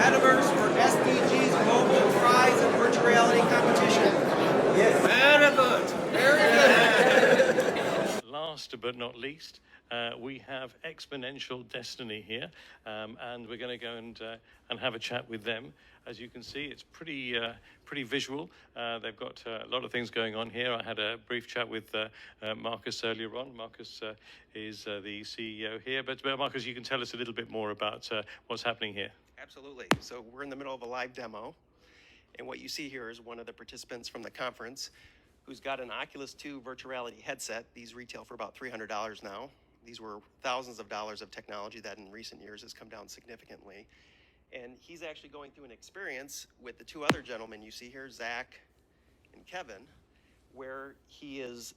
Metaverse for SDGs Global Prize and Virtual Reality Competition. Yes. Very good. Very good. Last but not least, we have Exponential Destiny here, and we're going to go and have a chat with them. As you can see, it's pretty visual. They've got a lot of things going on here. I had a brief chat with Marcus earlier on. Marcus is the CEO here, but Marcus, you can tell us a little bit more about what's happening here. Absolutely. So we're in the middle of a live demo, and what you see here is one of the participants from the conference who's got an Oculus 2 virtual reality headset. These retail for about $300 now. These were thousands of dollars of technology that in recent years has come down significantly. And he's actually going through an experience with the two other gentlemen you see here, Zach and Kevin, where he is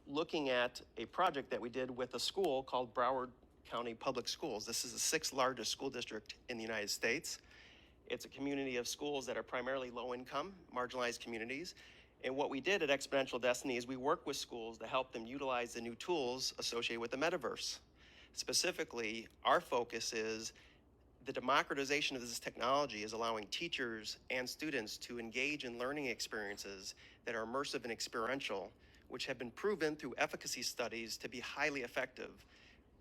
looking at a project that we did with a school called Broward County Public Schools. This is the 6th largest school district in the United States. It's a community of schools that are primarily low income, marginalized communities. And what we did at Exponential Destiny is we work with schools to help them utilize the new tools associated with the metaverse. Specifically, our focus is the democratization of this technology is allowing teachers and students to engage in learning experiences that are immersive and experiential, which have been proven through efficacy studies to be highly effective,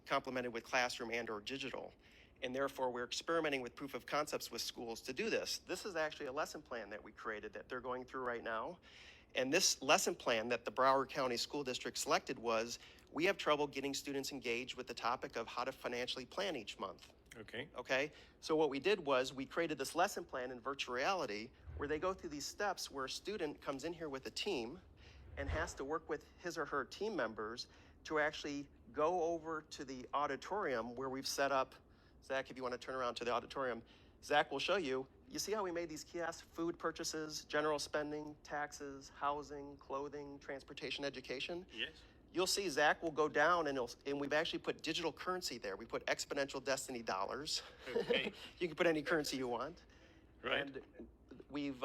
complemented with classroom and/or digital. And therefore, we're experimenting with proof of concepts with schools to do this. This is actually a lesson plan that we created that they're going through right now. And this lesson plan that the Broward County School District selected was, we have trouble getting students engaged with the topic of how to financially plan each month. Okay. So what we did was we created this lesson plan in virtual reality where they go through these steps where a student comes in here with a team and has to work with his or her team members to actually go over to the auditorium where we've set up. Zach, if you want to turn around to the auditorium, Zach will show you. You see how we made these kiosks? Food purchases, general spending, taxes, housing, clothing, transportation, education. Yes. You'll see Zach will go down and we've actually put digital currency there. We put Exponential Destiny dollars. Okay. You can put any currency you want. Right. And we've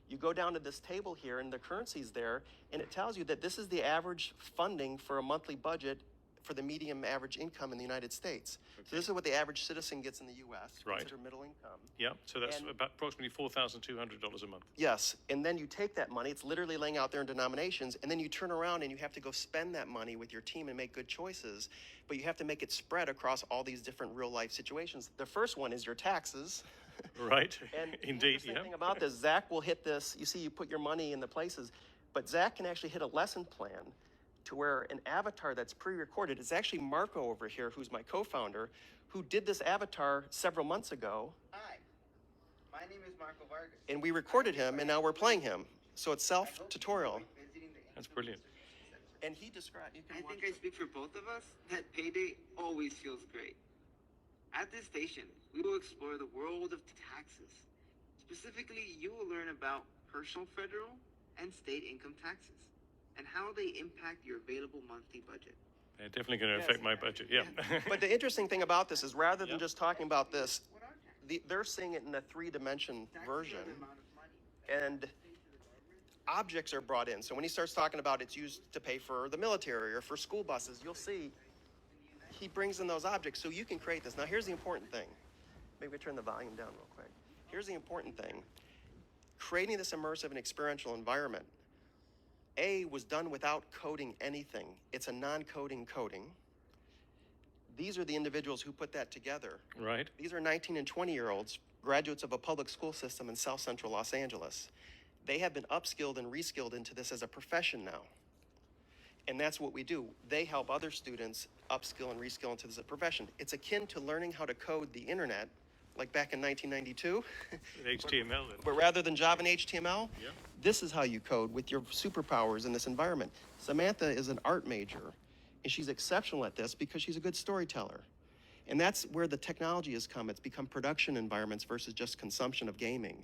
you go down to this table here and the currency's there, and it tells you that this is the average funding for a monthly budget for the medium average income in the United States. Okay. So this is what the average citizen gets in the U.S. Right. Considered middle income. Yeah, so that's about approximately $4,200 a month. Yes, and then you take that money, it's literally laying out there in denominations, and then you turn around and you have to go spend that money with your team and make good choices, but you have to make it spread across all these different real life situations. The first one is your taxes. Right, and indeed, the interesting thing about this, Zach will hit this, you see you put your money in the places, but Zach can actually hit a lesson plan to where an avatar that's pre-recorded, it's actually Marco over here, who's my co-founder, who did this avatar several months ago. Hi, my name is Marco Vargas. And we recorded him, and now we're playing him. So it's self-tutorial. That's brilliant. And he described, I think I speak for both of us, that payday always feels great. At this station, we will explore the world of taxes. Specifically, you will learn about personal, federal, and state income taxes, and how they impact your available monthly budget. They're definitely going to affect my budget, yeah. But the interesting thing about this is rather than just talking about this, they're seeing it in a 3-dimension version. And objects are brought in. So when he starts talking about it's used to pay for the military or for school buses, you'll see he brings in those objects so you can create this. Now here's the important thing. Maybe we turn the volume down real quick. Here's the important thing. Creating this immersive and experiential environment was done without coding anything. It's a non-coding coding. These are the individuals who put that together. Right. These are 19 and 20-year-olds, graduates of a public school system in South Central Los Angeles. They have been upskilled and reskilled into this as a profession now. And that's what we do. They help other students upskill and reskill into this as a profession. It's akin to learning how to code the internet, like back in 1992. HTML. But rather than Java and HTML, this is how you code with your superpowers in this environment. Samantha is an art major, and she's exceptional at this because she's a good storyteller. And that's where the technology has come. It's become production environments versus just consumption of gaming.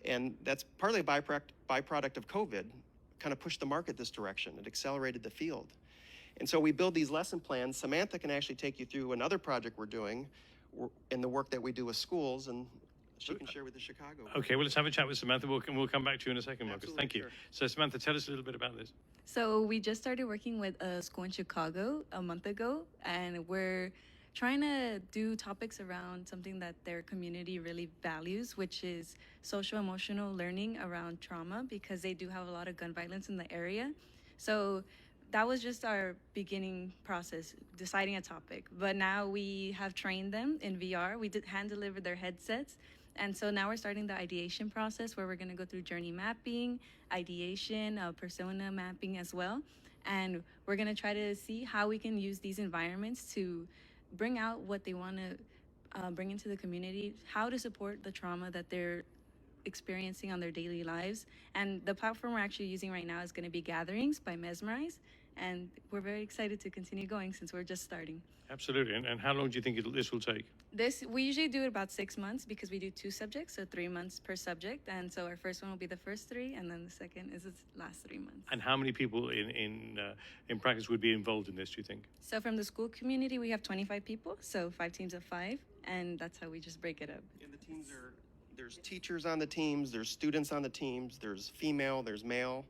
And that's partly a byproduct of COVID, kind of pushed the market this direction. It accelerated the field. And so we build these lesson plans. Samantha can actually take you through another project we're doing in the work that we do with schools, and she can share with the Chicago. Okay, well, let's have a chat with Samantha. We'll come back to you in a second, Marcus. Absolutely, Thank you. sure. So, Samantha, tell us a little bit about this. So we just started working with a school in Chicago a month ago, and we're trying to do topics around something that their community really values, which is social emotional learning around trauma, because they do have a lot of gun violence in the area. So that was just our beginning process, deciding a topic. But now we have trained them in VR. We did hand delivered their headsets. And so now we're starting the ideation process where we're going to go through journey mapping, ideation, persona mapping as well. And we're going to try to see how we can use these environments to bring out what they want to bring into the community, how to support the trauma that they're experiencing on their daily lives. And the platform we're actually using right now is going to be Gatherings by Mesmerize. And we're very excited to continue going since we're just starting. Absolutely. And how long do you think this will take? We usually do it about 6 months because we do 2 subjects, so 3 months per subject. And so our first one will be the first 3, and then the second is the last 3 months. And how many people in practice would be involved in this, do you think? So from the school community, we have 25 people, so 5 teams of 5, and that's how we just break it up. And the teams are, there's teachers on the teams, there's students on the teams, there's female, there's male.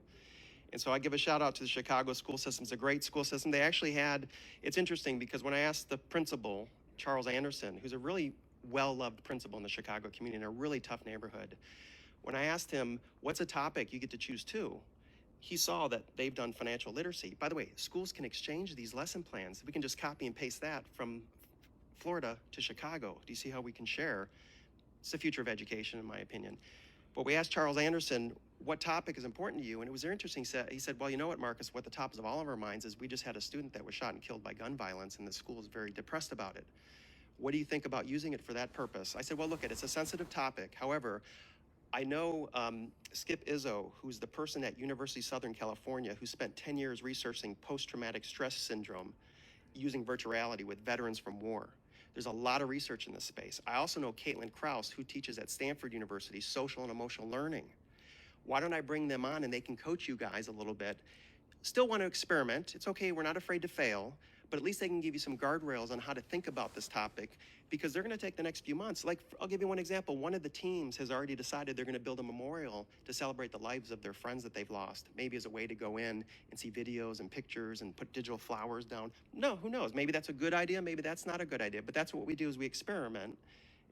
And so I give a shout out to the Chicago school system. It's a great school system. They actually had, it's interesting because when I asked the principal, Charles Anderson, who's a really well-loved principal in the Chicago community in a really tough neighborhood, when I asked him, what's a topic you get to choose 2? He saw that they've done financial literacy. By the way, schools can exchange these lesson plans. We can just copy and paste that from Florida to Chicago. Do you see how we can share? It's the future of education, in my opinion. But we asked Charles Anderson, what topic is important to you? And it was interesting. He said, well, you know what, Marcus, what the top of all of our minds is we just had a student that was shot and killed by gun violence, and the school is very depressed about it. What do you think about using it for that purpose? I said, well, look, it's a sensitive topic. However, I know Skip Izzo, who's the person at University of Southern California who spent 10 years researching post-traumatic stress syndrome using virtual reality with veterans from war. There's a lot of research in this space. I also know Caitlin Krause, who teaches at Stanford University, social and emotional learning. Why don't I bring them on and they can coach you guys a little bit? Still want to experiment. It's okay, we're not afraid to fail, but at least they can give you some guardrails on how to think about this topic, because they're going to take the next few months. Like, I'll give you one example. One of the teams has already decided they're going to build a memorial to celebrate the lives of their friends that they've lost, maybe as a way to go in and see videos and pictures and put digital flowers down. No, who knows? Maybe that's a good idea, maybe that's not a good idea, but that's what we do is we experiment,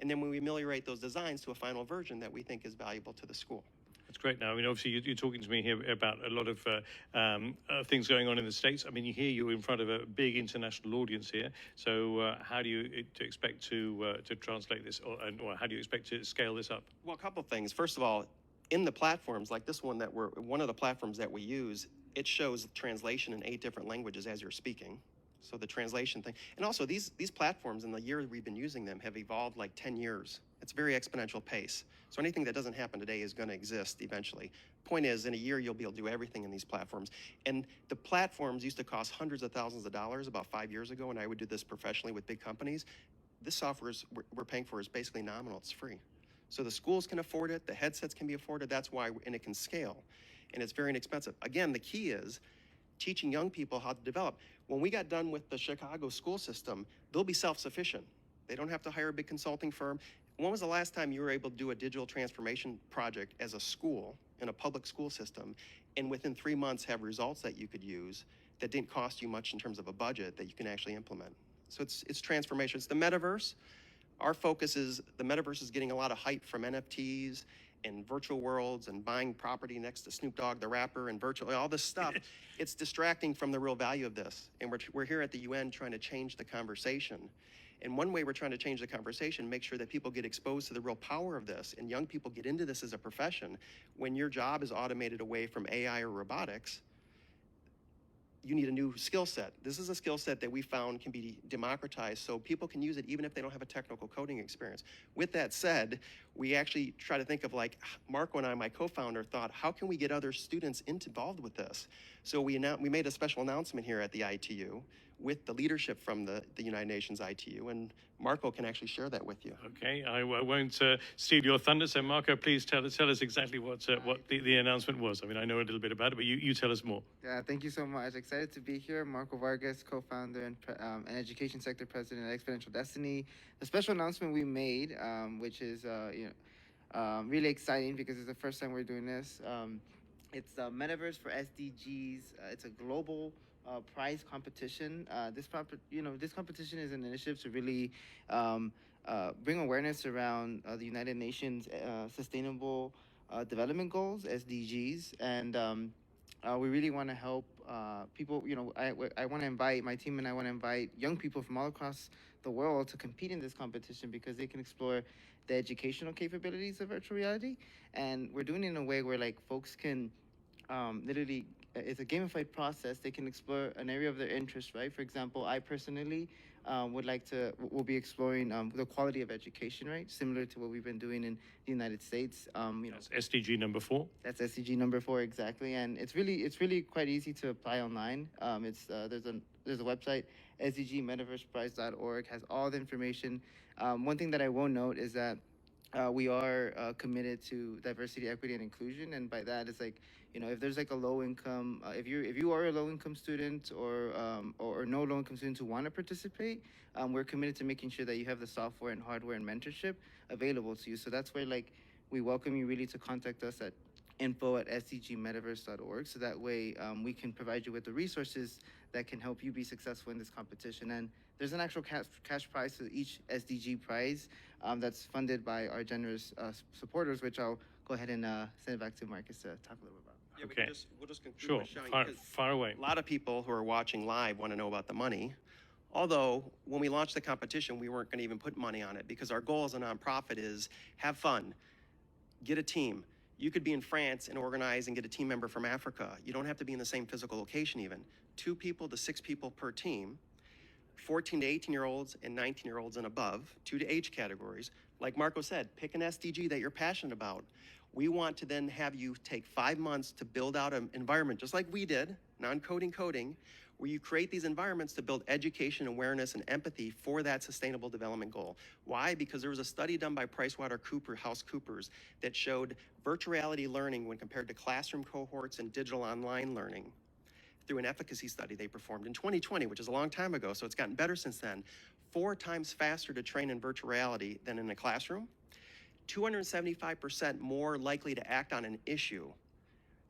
and then we ameliorate those designs to a final version that we think is valuable to the school. That's great. Now, I mean, obviously, you're talking to me here about a lot of things going on in the States. I mean, you're in front of a big international audience here. So how do you expect to translate this, or how do you expect to scale this up? Well, a couple things. First of all, in the platforms, like this one one of the platforms that we use, it shows translation in 8 different languages as you're speaking. So the translation thing. And also, these platforms, in the year we've been using them, have evolved like 10 years. It's a very exponential pace. So anything that doesn't happen today is going to exist eventually. Point is, in a year, you'll be able to do everything in these platforms. And the platforms used to cost hundreds of thousands of dollars about 5 years ago, and I would do this professionally with big companies. This software we're paying for is basically nominal. It's free. So the schools can afford it. The headsets can be afforded. That's why, and it can scale. And it's very inexpensive. Again, the key is teaching young people how to develop. When we got done with the Chicago school system, they'll be self-sufficient. They don't have to hire a big consulting firm. When was the last time you were able to do a digital transformation project as a school in a public school system, and within 3 months have results that you could use that didn't cost you much in terms of a budget that you can actually implement? So it's transformation. It's the metaverse. Our focus is the metaverse is getting a lot of hype from NFTs and virtual worlds and buying property next to Snoop Dogg the rapper and virtual, all this stuff. It's distracting from the real value of this. And we're here at the UN trying to change the conversation. And one way we're trying to change the conversation, make sure that people get exposed to the real power of this and young people get into this as a profession. When your job is automated away from AI or robotics, you need a new skill set. This is a skill set that we found can be democratized so people can use it even if they don't have a technical coding experience. With that said, we actually try to think of, like, Marco and I, my co-founder, thought, how can we get other students involved with this? So we made a special announcement here at the ITU with the leadership from the United Nations ITU, and Marco can actually share that with you. Okay, I won't steal your thunder. So, Marco, please tell us exactly what the announcement was. I mean, I know a little bit about it, but you tell us more. Yeah, thank you so much. Excited to be here. Marco Vargas, co-founder and education sector president at Exponential Destiny. The special announcement we made, which is really exciting because it's the first time we're doing this. It's Metaverse for SDGs. It's a global prize competition. This competition is an initiative to really um, bring awareness around the United Nations Sustainable Development Goals (SDGs), and we really want to help people. I want to invite my team, and I want to invite young people from all across the world to compete in this competition because they can explore the educational capabilities of virtual reality, and we're doing it in a way where like folks can literally it's a gamified process. They can explore an area of their interest, right? For example, I personally will be exploring the quality of education, right? Similar to what we've been doing in the United States. That's SDG number 4. That's SDG number 4 exactly, and it's really quite easy to apply online. There's a website, sdgmetaverseprize.org, has all the information. One thing that I will note is that we are committed to diversity, equity, and inclusion, and by that, it's like if there's like a low income, if you are a low income student or no low income students who want to participate, we're committed to making sure that you have the software and hardware and mentorship available to you. So that's where like we welcome you really to contact us at info@sdgmetaverse.org, so that way we can provide you with the resources that can help you be successful in this competition. And there's an actual cash prize to each SDG prize that's funded by our generous supporters, which I'll go ahead and send it back to Marcus to talk a little about. Yeah, Okay. we'll just conclude Sure. with showing, Far, 'cause far away. a lot of people who are watching live want to know about the money. Although, when we launched the competition, we weren't going to even put money on it because our goal as a nonprofit is have fun, get a team. You could be in France and organize and get a team member from Africa. You don't have to be in the same physical location even. 2 people to 6 people per team, 14 to 18-year-olds and 19-year-olds and above, 2 to age categories. Like Marco said, pick an SDG that you're passionate about. We want to then have you take 5 months to build out an environment, just like we did, non-coding coding, where you create these environments to build education, awareness, and empathy for that sustainable development goal. Why? Because there was a study done by PricewaterhouseCoopers that showed virtual reality learning when compared to classroom cohorts and digital online learning through an efficacy study they performed in 2020, which is a long time ago, so it's gotten better since then. 4 times faster to train in virtual reality than in a classroom. 275% more likely to act on an issue,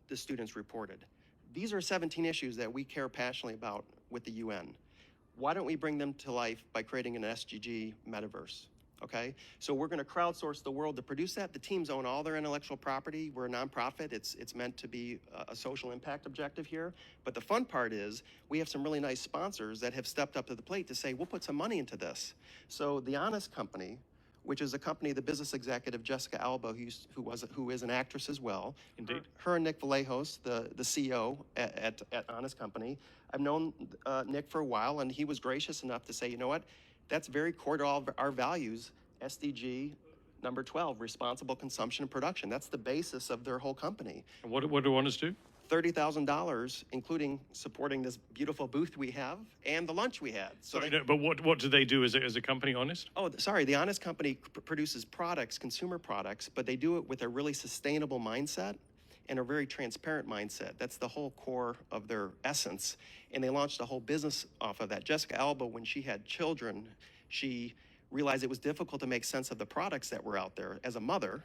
the students reported. These are 17 issues that we care passionately about with the UN. Why don't we bring them to life by creating an SDG metaverse? Okay, so we're going to crowdsource the world to produce that. The teams own all their intellectual property. We're a nonprofit. It's meant to be a social impact objective here. But the fun part is we have some really nice sponsors that have stepped up to the plate to say, we'll put some money into this. So the Honest Company, which is a company, the business executive Jessica Alba, who is an actress as well. Indeed. Her and Nick Vallejos, the CEO at Honest Company. I've known Nick for a while, and he was gracious enough to say, you know what, that's very core to all of our values. SDG number 12, responsible consumption and production. That's the basis of their whole company. And what do Honest do? $30,000, including supporting this beautiful booth we have and the lunch we had. So Sorry, no, but what do they do as a company, Honest? Oh, sorry. The Honest Company produces products, consumer products, but they do it with a really sustainable mindset and a very transparent mindset. That's the whole core of their essence. And they launched a whole business off of that. Jessica Alba, when she had children, she realized it was difficult to make sense of the products that were out there. As a mother,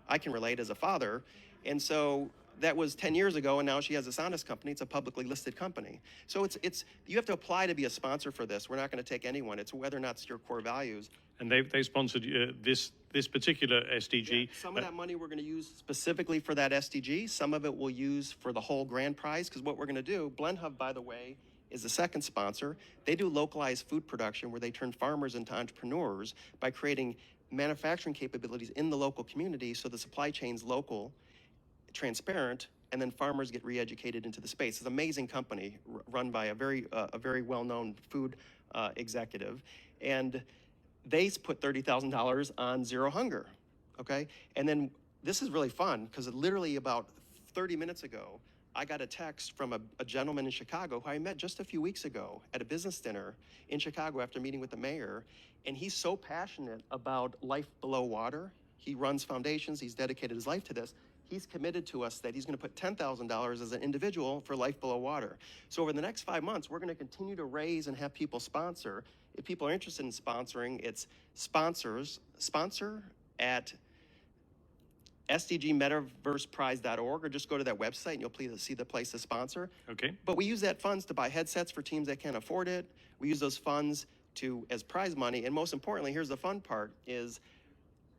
I can relate as a father. And so that was 10 years ago, and now she has this Honest Company. It's a publicly listed company. So it's you have to apply to be a sponsor for this. We're not going to take anyone. It's whether or not it's your core values. And they sponsored this particular SDG. Yeah, some of that money we're going to use specifically for that SDG. Some of it we'll use for the whole grand prize, because what we're going to do, Blend Hub, by the way, is the second sponsor. They do localized food production where they turn farmers into entrepreneurs by creating manufacturing capabilities in the local community so the supply chain's local, transparent, and then farmers get re-educated into the space. It's an amazing company run by a very well-known food executive. And they put $30,000 on Zero Hunger, okay? And then this is really fun because literally about 30 minutes ago, I got a text from a gentleman in Chicago who I met just a few weeks ago at a business dinner in Chicago after meeting with the mayor. And he's so passionate about life below water. He runs foundations. He's dedicated his life to this. He's committed to us that he's going to put $10,000 as an individual for life below water. So over the next 5 months, we're going to continue to raise and have people sponsor. If people are interested in sponsoring, it's sponsor at sdgmetaverseprize.org, or just go to that website and you'll see the place to sponsor. Okay. But we use that funds to buy headsets for teams that can't afford it. We use those funds as prize money. And most importantly, here's the fun part, is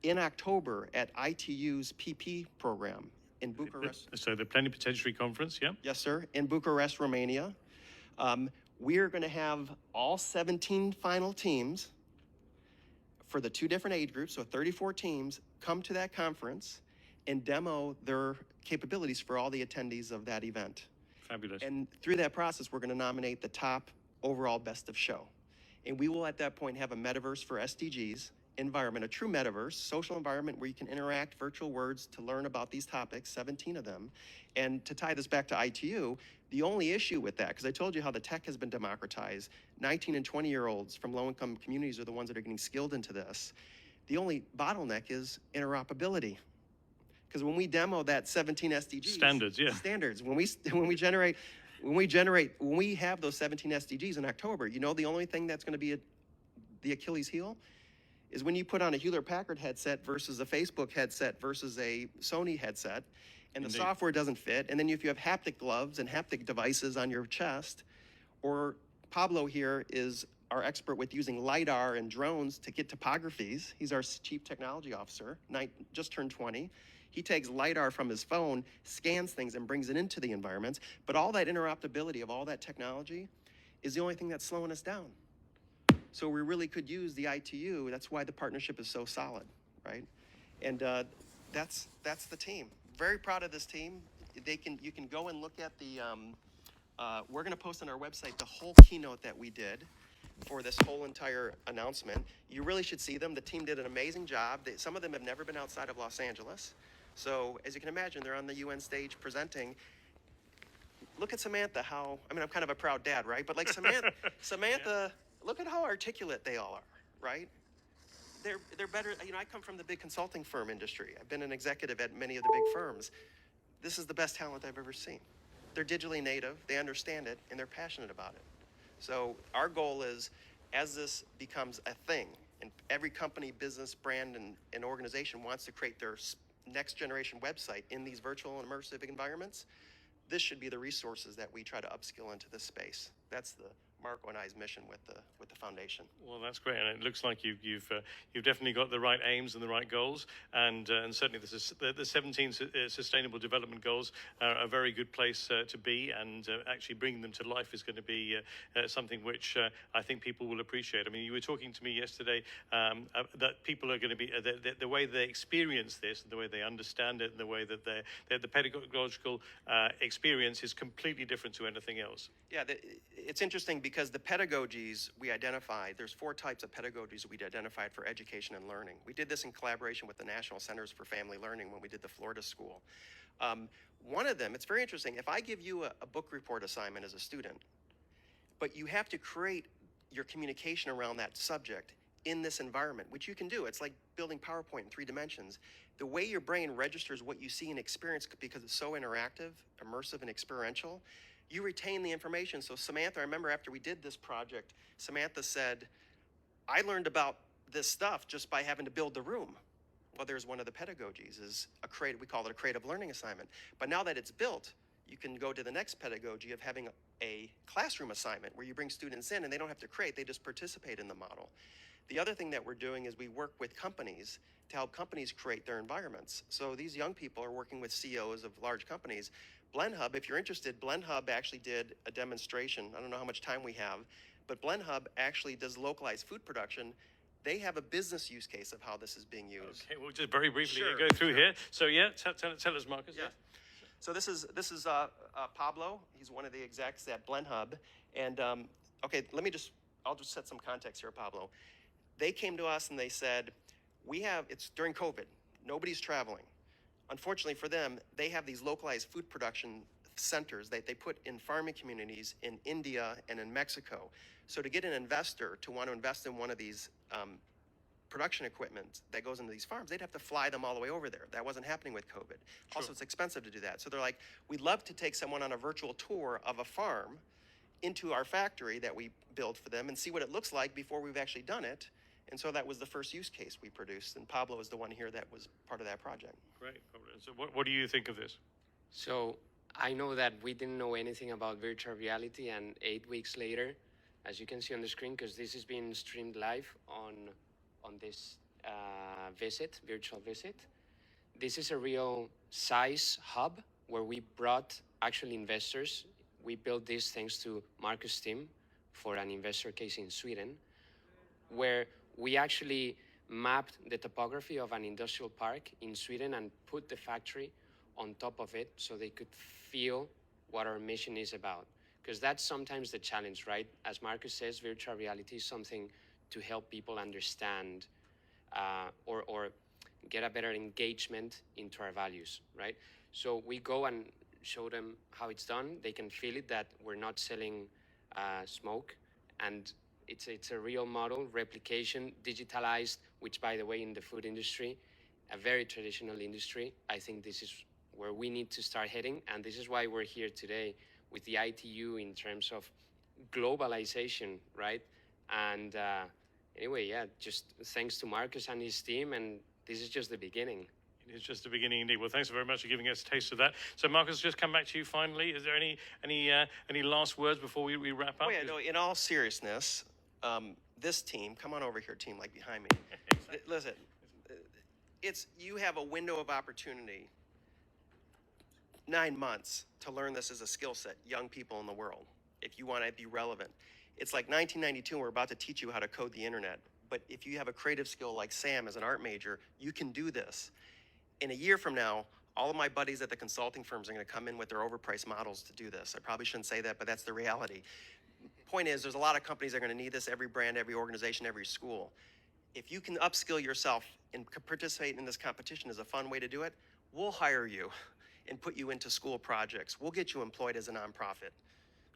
in October at ITU's PP program in Bucharest. So the Plenipotentiary Conference, yeah? Yes, sir. In Bucharest, Romania. We're going to have all 17 final teams for the 2 different age groups, so 34 teams, come to that conference and demo their capabilities for all the attendees of that event. Fabulous. And through that process, we're going to nominate the top overall best of show. And we will at that point have a metaverse for SDGs environment, a true metaverse, social environment where you can interact virtual words to learn about these topics, 17 of them. And to tie this back to ITU, the only issue with that, because I told you how the tech has been democratized, 19 and 20-year-olds from low-income communities are the ones that are getting skilled into this. The only bottleneck is interoperability. Because when we demo that 17 SDGs, standards, yeah, standards. When we have those 17 SDGs in October, you know, the only thing that's going to be the Achilles heel is when you put on a Hewlett-Packard headset versus a Facebook headset versus a Sony headset, and Indeed. The software doesn't fit. And then if you have haptic gloves and haptic devices on your chest, or Pablo here is our expert with using LiDAR and drones to get topographies. He's our chief technology officer, just turned 20. He takes LiDAR from his phone, scans things, and brings it into the environments. But all that interoperability of all that technology is the only thing that's slowing us down. So we really could use the ITU. That's why the partnership is so solid, right? And that's the team. Very proud of this team. You can go and look at the. We're going to post on our website the whole keynote that we did for this whole entire announcement. You really should see them. The team did an amazing job. Some of them have never been outside of Los Angeles. So as you can imagine, they're on the UN stage presenting. Look at Samantha, I'm kind of a proud dad, right? But like Samantha, yeah. Look at how articulate they all are, right? They're better. You know, I come from the big consulting firm industry. I've been an executive at many of the big firms. This is the best talent I've ever seen. They're digitally native, they understand it, and they're passionate about it. So our goal is, as this becomes a thing, and every company, business, brand, and organization wants to create their next generation website in these virtual and immersive environments, this should be the resources that we try to upskill into this space. That's the Marco and I's mission with the foundation. Well, that's great, and it looks like you've definitely got the right aims and the right goals, and certainly the 17 Sustainable Development Goals are a very good place to be, and actually bringing them to life is going to be something which I think people will appreciate. I mean, you were talking to me yesterday that people are going to be the way they experience this, the way they understand it, and the way that the pedagogical experience is completely different to anything else. Yeah, it's interesting because the pedagogies we identified, there's 4 types of pedagogies we identified for education and learning. We did this in collaboration with the National Centers for Family Learning when we did the Florida School. One of them, it's very interesting, if I give you a book report assignment as a student, but you have to create your communication around that subject in this environment, which you can do. It's like building PowerPoint in 3 dimensions. The way your brain registers what you see and experience, because it's so interactive, immersive, and experiential, you retain the information. So Samantha, I remember after we did this project, Samantha said, I learned about this stuff just by having to build the room. Well, there's one of the pedagogies, we call it a creative learning assignment. But now that it's built, you can go to the next pedagogy of having a classroom assignment where you bring students in and they don't have to create, they just participate in the model. The other thing that we're doing is we work with companies to help companies create their environments. So these young people are working with CEOs of large companies. BlendHub, if you're interested, BlendHub actually did a demonstration. I don't know how much time we have, but BlendHub actually does localized food production. They have a business use case of how this is being used. Okay, we'll just very briefly Sure, go through here. So yeah, tell us, Marcus. Yeah. So this is Pablo. He's one of the execs at BlendHub. And okay, I'll just set some context here, Pablo. They came to us and they said, it's during COVID, nobody's traveling. Unfortunately for them, they have these localized food production centers that they put in farming communities in India and in Mexico. So to get an investor to want to invest in one of these production equipment that goes into these farms, they'd have to fly them all the way over there. That wasn't happening with COVID. Sure. Also, it's expensive to do that. So they're like, we'd love to take someone on a virtual tour of a farm into our factory that we build for them and see what it looks like before we've actually done it. And so that was the first use case we produced, and Pablo is the one here that was part of that project. Great. So what do you think of this? So I know that we didn't know anything about virtual reality, and 8 weeks later, as you can see on the screen, because this is being streamed live on this virtual visit, this is a real size hub where we brought actual investors. We built these thanks to Marcus' team for an investor case in Sweden, where we actually mapped the topography of an industrial park in Sweden and put the factory on top of it so they could feel what our mission is about. Because that's sometimes the challenge, right? As Marcus says, virtual reality is something to help people understand or get a better engagement into our values, right? So we go and show them how it's done. They can feel it, that we're not selling smoke, and it's a real model, replication, digitalized, which, by the way, in the food industry, a very traditional industry, I think this is where we need to start heading, and this is why we're here today with the ITU in terms of globalization, right? And anyway, yeah, just thanks to Marcus and his team, and this is just the beginning. It's just the beginning indeed. Well, thanks very much for giving us a taste of that. So, Marcus, just come back to you finally. Is there any last words before we wrap up? Oh yeah, no, in all seriousness, this team, come on over here, team, like behind me. Listen, you have a window of opportunity, 9 months, to learn this as a skill set, young people in the world, if you want to be relevant. It's like 1992, and we're about to teach you how to code the internet. But if you have a creative skill like Sam as an art major, you can do this. In a year from now, all of my buddies at the consulting firms are going to come in with their overpriced models to do this. I probably shouldn't say that, but that's the reality. Point is, there's a lot of companies that are going to need this, every brand, every organization, every school. If you can upskill yourself and participate in this competition as a fun way to do it, we'll hire you and put you into school projects. We'll get you employed as a nonprofit,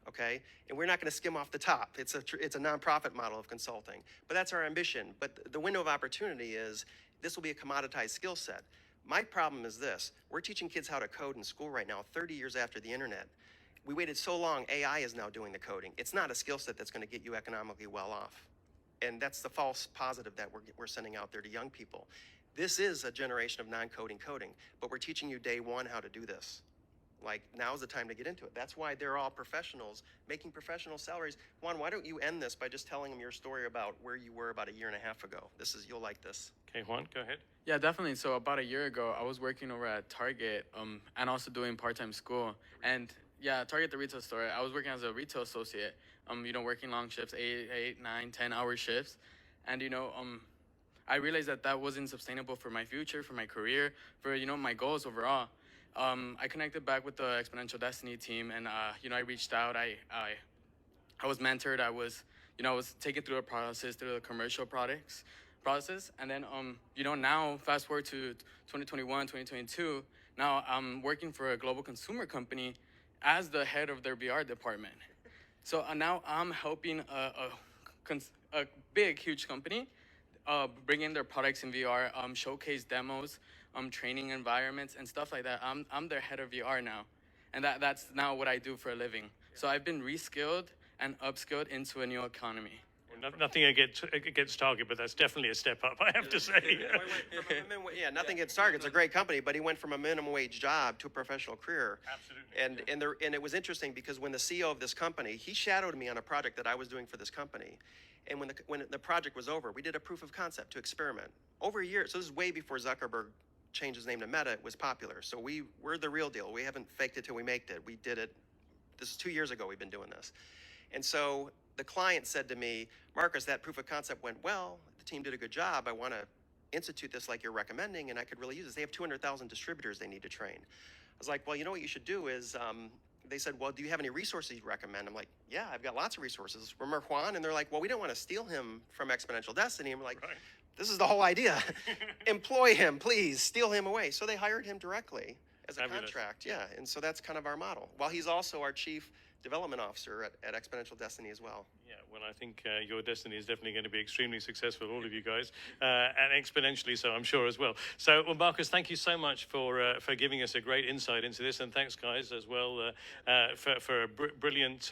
okay? And we're not going to skim off the top. It's a nonprofit model of consulting, but that's our ambition. But the window of opportunity is this will be a commoditized skill set. My problem is this: we're teaching kids how to code in school right now, 30 years after the internet. We waited so long, AI is now doing the coding. It's not a skill set that's going to get you economically well off. And that's the false positive that we're sending out there to young people. This is a generation of non-coding coding, but we're teaching you day one how to do this. Like, now's the time to get into it. That's why they're all professionals, making professional salaries. Juan, why don't you end this by just telling them your story about where you were about a year and a half ago? You'll like this. Okay, Juan, go ahead. Yeah, definitely. So about a year ago, I was working over at Target and also doing part-time school. And yeah, Target, the retail store, I was working as a retail associate, working long shifts, 8, 9, 10-hour shifts. And, I realized that wasn't sustainable for my future, for my career, for, my goals overall. I connected back with the Exponential Destiny team, and, I reached out. I was mentored. I was taken through a process, through the commercial process. And then, now fast forward to 2021, 2022, now I'm working for a global consumer company as the head of their VR department. So now I'm helping a big, huge company bring in their products in VR, showcase demos, training environments and stuff like that. I'm their head of VR now, and that's now what I do for a living. So I've been reskilled and upskilled into a new economy. Nothing against Target, but that's definitely a step up, I have to say. Yeah, nothing against Target. It's a great company, but he went from a minimum wage job to a professional career. Absolutely. And it was interesting because when the CEO of this company, he shadowed me on a project that I was doing for this company. And when the project was over, we did a proof of concept to experiment. Over a year, so this is way before Zuckerberg changed his name to Meta, it was popular. So we're the real deal. We haven't faked it till we make it. We did it. This is 2 years ago we've been doing this. And so the client said to me, Marcus, that proof of concept went well. The team did a good job. I want to institute this like you're recommending, and I could really use this. They have 200,000 distributors they need to train. I was like, well, you know what you should do is, they said, well, do you have any resources you'd recommend? I'm like, yeah, I've got lots of resources. Remember Juan? And they're like, well, we don't want to steal him from Exponential Destiny. And we're like, right. This is the whole idea. Employ him, please. Steal him away. So they hired him directly as a contract. Yeah, and so that's kind of our model. While he's also our chief development officer at Exponential Destiny as well. Yeah, well, I think your destiny is definitely going to be extremely successful, all of you guys, and exponentially so, I'm sure, as well. So, well, Marcus, thank you so much for giving us a great insight into this, and thanks, guys, as well, for a brilliant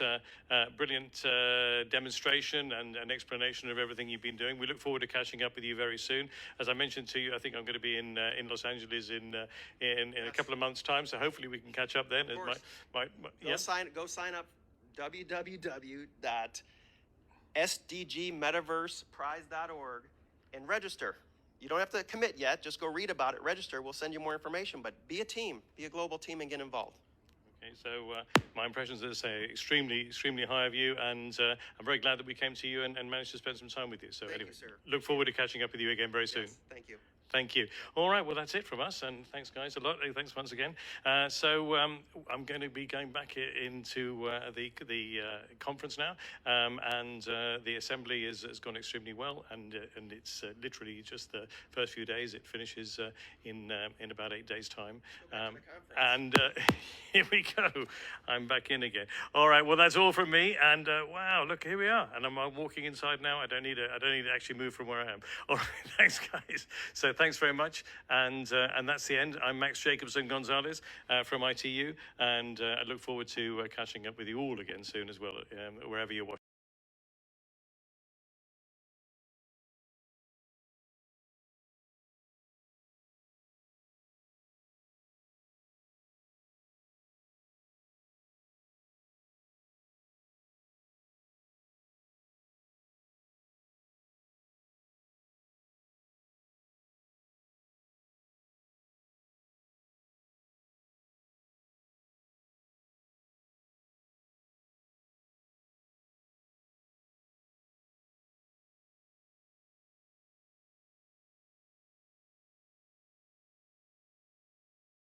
demonstration and explanation of everything you've been doing. We look forward to catching up with you very soon. As I mentioned to you, I think I'm going to be in Los Angeles in a couple of months' time, so hopefully we can catch up then. Of course. Yeah. Go sign up www.sdgmetaverseprize.org and register. You don't have to commit yet. Just go read about it, register. We'll send you more information, but be a team, be a global team, and get involved. Okay, so my impressions, as I say, extremely high of you, and I'm very glad that we came to you and managed to spend some time with you. So Thank anyway, you, sir. look forward to catching up with you again very soon. Yes, thank you. Thank you. All right, well, that's it from us, and thanks, guys, a lot. Thanks once again. So I'm going to be going back into the conference now, and the assembly has gone extremely well, and it's literally just the first few days. It finishes in about 8 days' time, and here we go. I'm back in again. All right, well, that's all from me, and wow, look, here we are, and I'm walking inside now. I don't need to actually move from where I am. All right, thanks, guys. So thanks very much, and that's the end. I'm Max Jacobson Gonzalez from ITU, and I look forward to catching up with you all again soon as well, wherever you're watching.